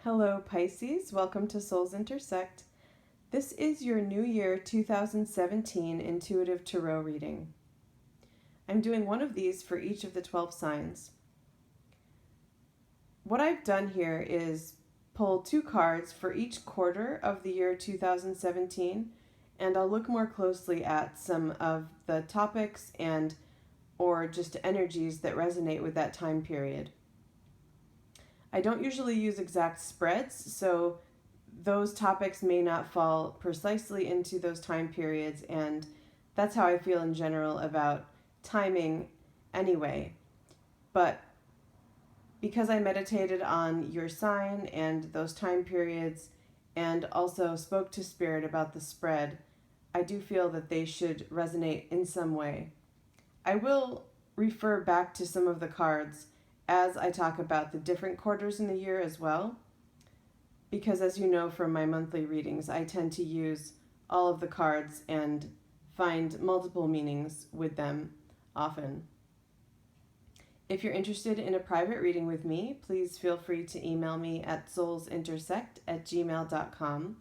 Hello Pisces, welcome to Souls Intersect. This is your New Year 2017 Intuitive Tarot reading. I'm doing one of these for each of the 12 signs. What I've done here is pull 2 cards for each quarter of the year 2017, and I'll look more closely at some of the topics and or just energies that resonate with that time period. I don't usually use exact spreads, so those topics may not fall precisely into those time periods, and that's how I feel in general about timing anyway. But because I meditated on your sign and those time periods and also spoke to Spirit about the spread, I do feel that they should resonate in some way. I will refer back to some of the cards as I talk about the different quarters in the year as well, because as you know from my monthly readings, I tend to use all of the cards and find multiple meanings with them often. If you're interested in a private reading with me, please feel free to email me at soulsintersect@gmail.com.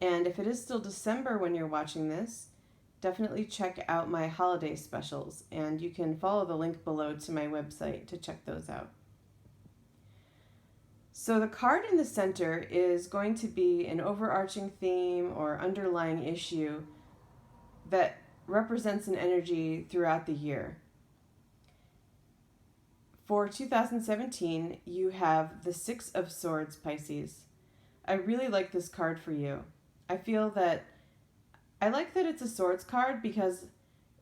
And if it is still December when you're watching this, definitely check out my holiday specials, and you can follow the link below to my website to check those out. So the card in the center is going to be an overarching theme or underlying issue that represents an energy throughout the year. For 2017, you have the 6 of Swords, Pisces. I really like this card for you. I like that it's a swords card because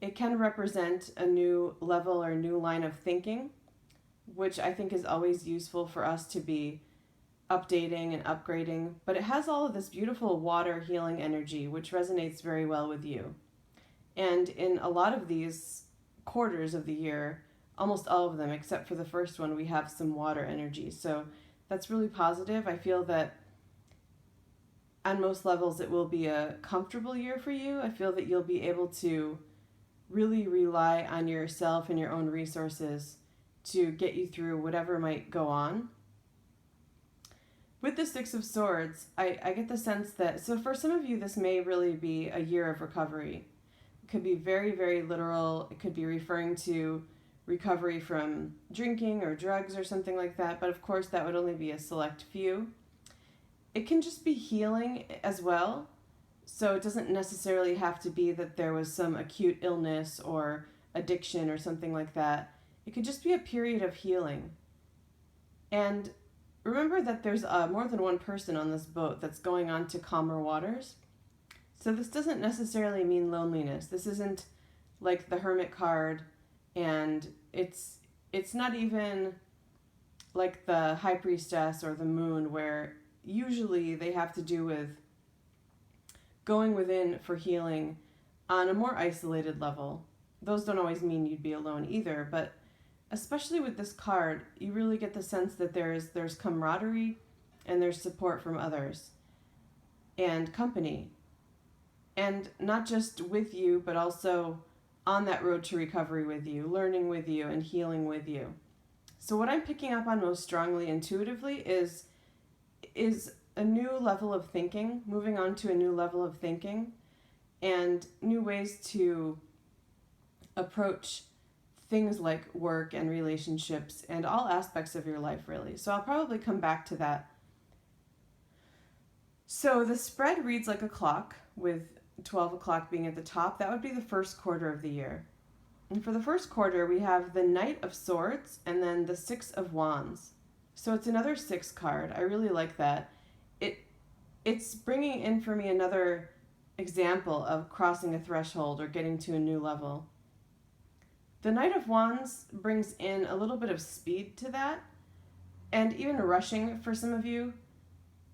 it can represent a new level or new line of thinking, which I think is always useful for us to be updating and upgrading. But it has all of this beautiful water healing energy, which resonates very well with you. And in a lot of these quarters of the year, almost all of them, except for the first one, we have some water energy. So that's really positive. I feel that on most levels, it will be a comfortable year for you. I feel that you'll be able to really rely on yourself and your own resources to get you through whatever might go on. With the 6 of Swords, I get the sense that, so for some of you, this may really be a year of recovery. It could be very, very literal. It could be referring to recovery from drinking or drugs or something like that. But of course, that would only be a select few. It can just be healing as well. So it doesn't necessarily have to be that there was some acute illness or addiction or something like that. It could just be a period of healing. And remember that there's more than one person on this boat that's going on to calmer waters. So this doesn't necessarily mean loneliness. This isn't like the Hermit card, and it's not even like the High Priestess or the Moon, where usually they have to do with going within for healing on a more isolated level. Those don't always mean you'd be alone either, but especially with this card, you really get the sense that there's camaraderie and there's support from others and company. And not just with you, but also on that road to recovery with you, learning with you, and healing with you. So what I'm picking up on most strongly intuitively is a new level of thinking, moving on to a new level of thinking, and new ways to approach things like work and relationships and all aspects of your life, really. So I'll probably come back to that. So the spread reads like a clock, with 12 o'clock being at the top. That would be the first quarter of the year. And for the first quarter, we have the Knight of Swords and then the 6 of Wands. So it's another 6 card. I really like that. It's bringing in for me another example of crossing a threshold or getting to a new level. The Knight of Wands brings in a little bit of speed to that, and even rushing for some of you.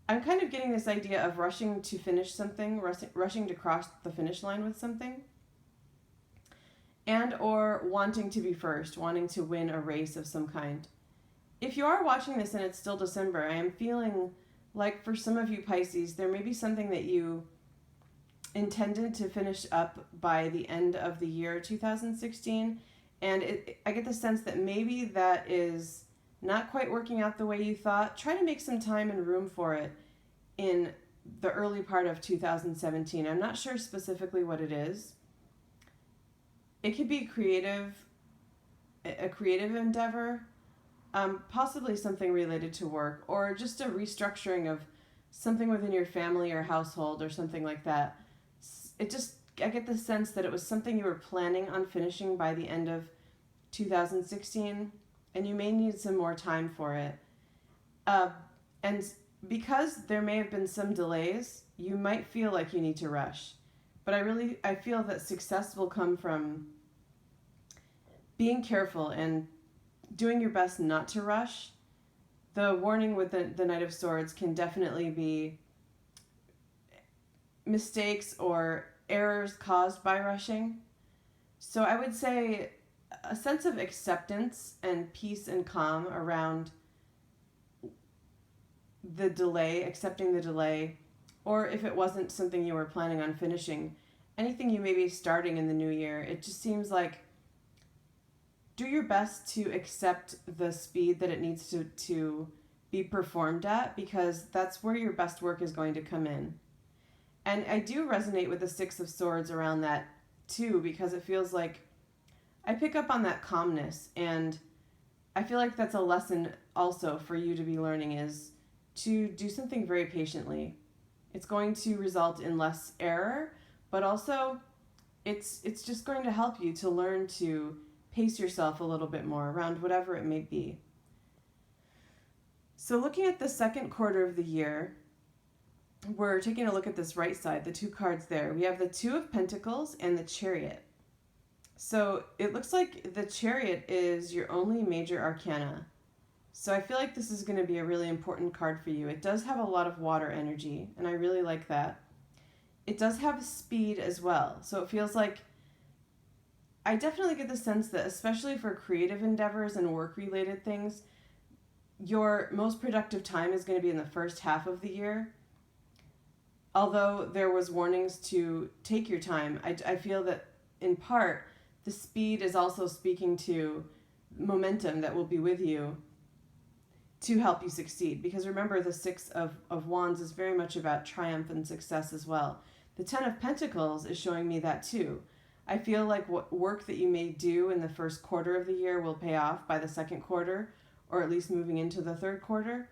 I'm kind of getting this idea of rushing to finish something, rushing to cross the finish line with something, and or wanting to be first, wanting to win a race of some kind. If you are watching this and it's still December, I am feeling like for some of you Pisces, there may be something that you intended to finish up by the end of the year 2016, and I get the sense that maybe that is not quite working out the way you thought, try to make some time and room for it in the early part of 2017. I'm not sure specifically what it is. It could be a creative endeavor, possibly something related to work, or just a restructuring of something within your family or household or something like that. I get the sense that it was something you were planning on finishing by the end of 2016, and you may need some more time for it. And because there may have been some delays, you might feel like you need to rush. But I feel that success will come from being careful and doing your best not to rush. The warning with the Knight of Swords can definitely be mistakes or errors caused by rushing. So I would say a sense of acceptance and peace and calm around the delay, accepting the delay, or if it wasn't something you were planning on finishing, anything you may be starting in the new year, it just seems like do your best to accept the speed that it needs to be performed at, because that's where your best work is going to come in. And I do resonate with the Six of Swords around that too, because it feels like I pick up on that calmness, and I feel like that's a lesson also for you to be learning, is to do something very patiently. It's going to result in less error, but also it's just going to help you to learn to pace yourself a little bit more around whatever it may be. So looking at the second quarter of the year, we're taking a look at this right side, the two cards there. We have the Two of Pentacles and the Chariot. So it looks like the Chariot is your only major arcana. So I feel like this is going to be a really important card for you. It does have a lot of water energy, and I really like that. It does have speed as well. So it feels like I definitely get the sense that, especially for creative endeavors and work-related things, your most productive time is going to be in the first half of the year. Although there was warnings to take your time, I feel that in part the speed is also speaking to momentum that will be with you to help you succeed. Because remember, the Six of Wands is very much about triumph and success as well. The Ten of Pentacles is showing me that too. I feel like what work that you may do in the first quarter of the year will pay off by the second quarter, or at least moving into the third quarter.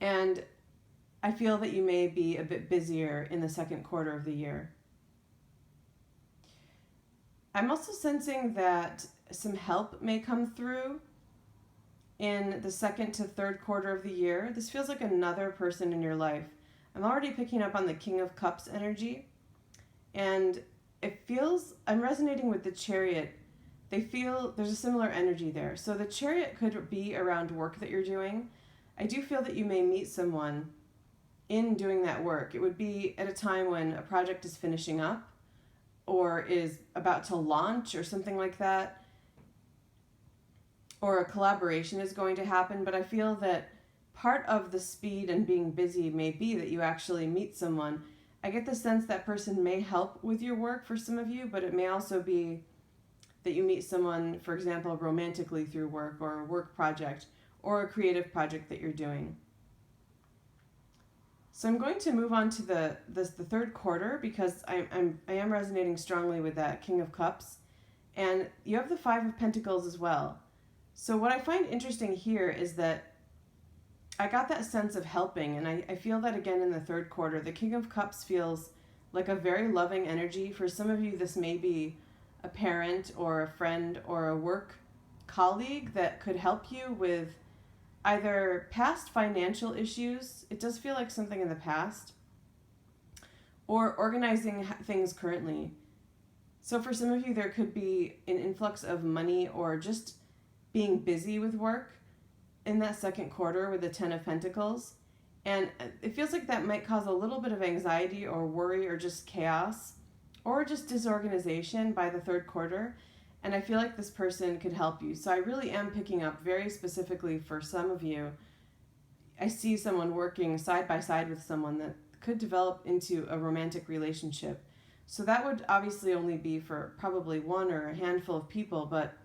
And I feel that you may be a bit busier in the second quarter of the year. I'm also sensing that some help may come through in the second to third quarter of the year. This feels like another person in your life. I'm already picking up on the King of Cups energy, and I'm resonating with the Chariot. There's a similar energy there. So the Chariot could be around work that you're doing. I do feel that you may meet someone in doing that work. It would be at a time when a project is finishing up or is about to launch or something like that, or a collaboration is going to happen. But I feel that part of the speed and being busy may be that you actually meet someone. I get the sense that person may help with your work for some of you, but it may also be that you meet someone, for example, romantically through work, or a work project, or a creative project that you're doing. So I'm going to move on to the third quarter, because I am resonating strongly with that King of Cups, and you have the Five of Pentacles as well. So what I find interesting here is that I got that sense of helping, and I feel that again in the third quarter. The King of Cups feels like a very loving energy. For some of you, this may be a parent or a friend or a work colleague that could help you with either past financial issues, it does feel like something in the past, or organizing things currently. So for some of you, there could be an influx of money or just being busy with work in that second quarter with the Ten of Pentacles. And it feels like that might cause a little bit of anxiety or worry or just chaos or just disorganization by the third quarter. And I feel like this person could help you. So I really am picking up very specifically for some of you. I see someone working side by side with someone that could develop into a romantic relationship. So that would obviously only be for probably one or a handful of people, but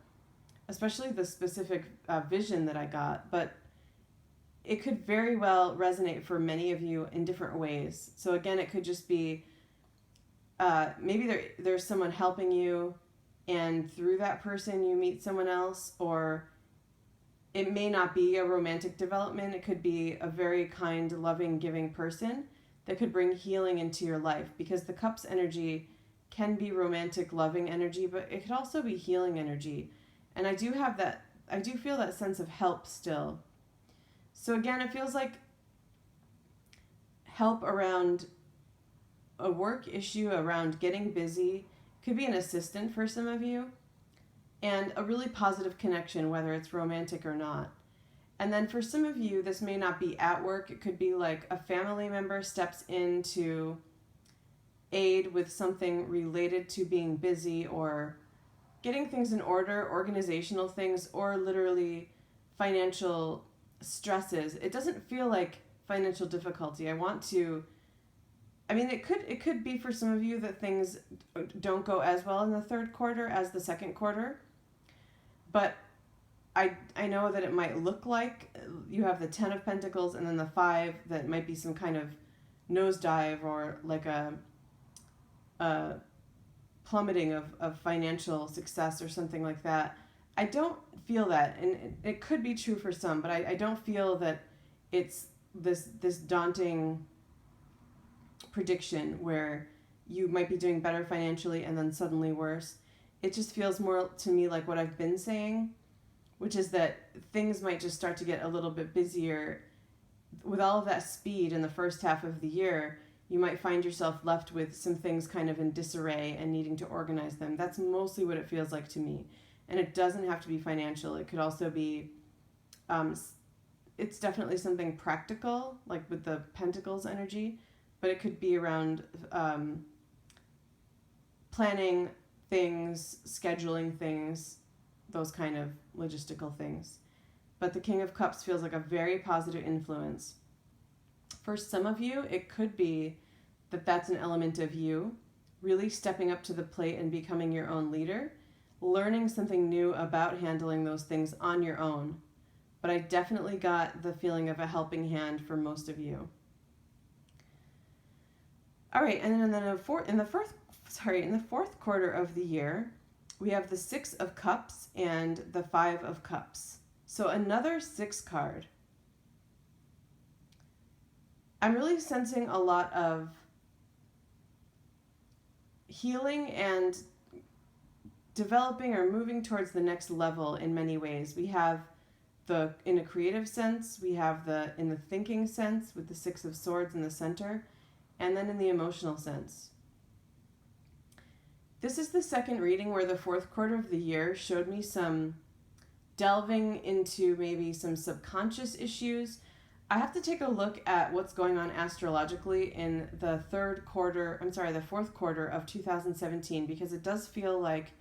especially the specific vision that I got, but it could very well resonate for many of you in different ways. So again, it could just be maybe there's someone helping you, and through that person you meet someone else, or it may not be a romantic development. It could be a very kind, loving, giving person that could bring healing into your life, because the Cups energy can be romantic, loving energy, but it could also be healing energy. And I do feel that sense of help still. So again, it feels like help around a work issue, around getting busy. Could be an assistant for some of you, and a really positive connection, whether it's romantic or not. And then for some of you, this may not be at work. It could be like a family member steps in to aid with something related to being busy or getting things in order, organizational things, or literally financial stresses. It doesn't feel like financial difficulty. It could be for some of you that things don't go as well in the third quarter as the second quarter. But I know that it might look like you have the 10 of Pentacles and then the 5 that might be some kind of nosedive or like a plummeting of financial success or something like that. I don't feel that, and it could be true for some, but I don't feel that it's this daunting prediction where you might be doing better financially and then suddenly worse. It just feels more to me like what I've been saying, which is that things might just start to get a little bit busier. With all of that speed in the first half of the year, you might find yourself left with some things kind of in disarray and needing to organize them. That's mostly what it feels like to me. And it doesn't have to be financial. It could also be, it's definitely something practical, like with the Pentacles energy, but it could be around planning things, scheduling things, those kind of logistical things. But the King of Cups feels like a very positive influence. For some of you, it could be that that's an element of you really stepping up to the plate and becoming your own leader, learning something new about handling those things on your own. But I definitely got the feeling of a helping hand for most of you. All right, and then in the fourth quarter of the year, we have the 6 of Cups and the 5 of Cups. So another 6 card. I'm really sensing a lot of healing and developing or moving towards the next level in many ways. We have in a creative sense, we have in the thinking sense with the 6 of Swords in the center, and then in the emotional sense. This is the second reading where the fourth quarter of the year showed me some delving into maybe some subconscious issues. I have to take a look at what's going on astrologically in the fourth quarter of 2017, because it does feel like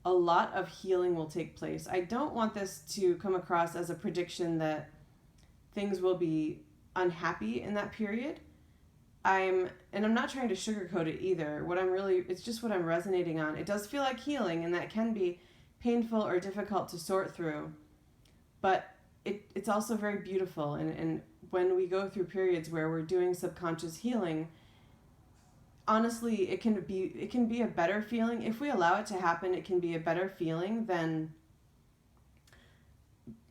a lot of healing will take place. I don't want this to come across as a prediction that things will be unhappy in that period. I'm not trying to sugarcoat it either. It's just what I'm resonating on. It does feel like healing, and that can be painful or difficult to sort through, but it's also very beautiful. And when we go through periods where we're doing subconscious healing, honestly, it can be a better feeling. If we allow it to happen, it can be a better feeling than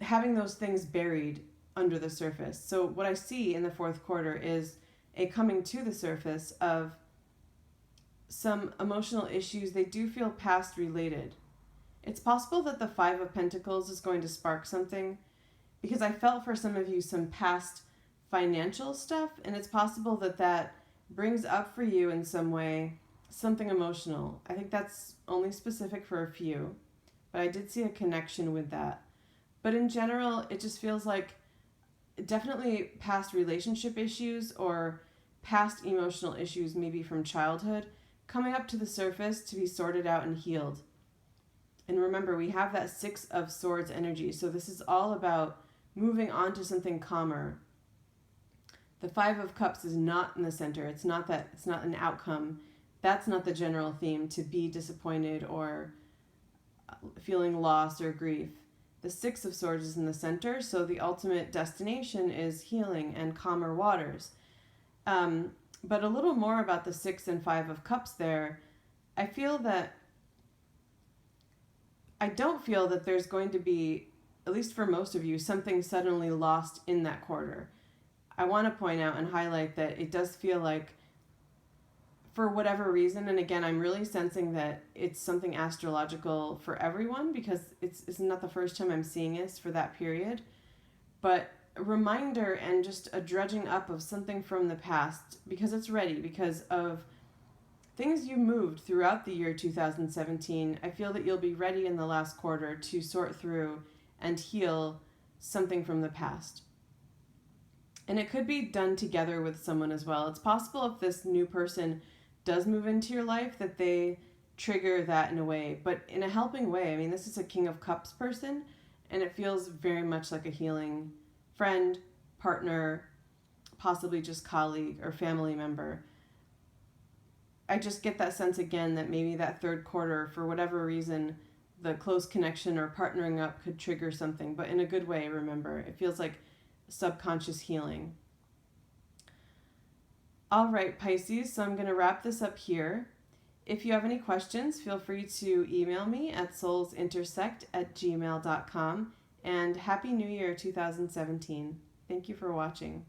having those things buried under the surface. So what I see in the fourth quarter is a coming to the surface of some emotional issues. They do feel past related. It's possible that the 5 of Pentacles is going to spark something, because I felt for some of you some past financial stuff, and it's possible that brings up for you in some way something emotional. I think that's only specific for a few, but I did see a connection with that. But in general, it just feels like definitely past relationship issues or past emotional issues, maybe from childhood, coming up to the surface to be sorted out and healed. And remember, we have that 6 of Swords energy, so this is all about moving on to something calmer. The 5 of Cups is not in the center. It's not an outcome. That's not the general theme, to be disappointed or feeling loss or grief. The Six of Swords is in the center, so the ultimate destination is healing and calmer waters. But a little more about the Six and Five of Cups there. I don't feel that there's going to be, at least for most of you, something suddenly lost in that quarter. I want to point out and highlight that it does feel like, for whatever reason, and again, I'm really sensing that it's something astrological for everyone, because it's not the first time I'm seeing this for that period, but a reminder and just a dredging up of something from the past, because it's ready, because of things you moved throughout the year 2017. I feel that you'll be ready in the last quarter to sort through and heal something from the past. And it could be done together with someone as well. It's possible if this new person does move into your life that they trigger that in a way, but in a helping way. I mean, this is a King of Cups person, and it feels very much like a healing friend, partner, possibly just colleague or family member. I just get that sense again that maybe that third quarter, for whatever reason, the close connection or partnering up could trigger something, but in a good way, remember. It feels like subconscious healing. All right, Pisces, so I'm going to wrap this up here. If you have any questions, feel free to email me at soulsintersect@gmail.com. And Happy New Year 2017. Thank you for watching.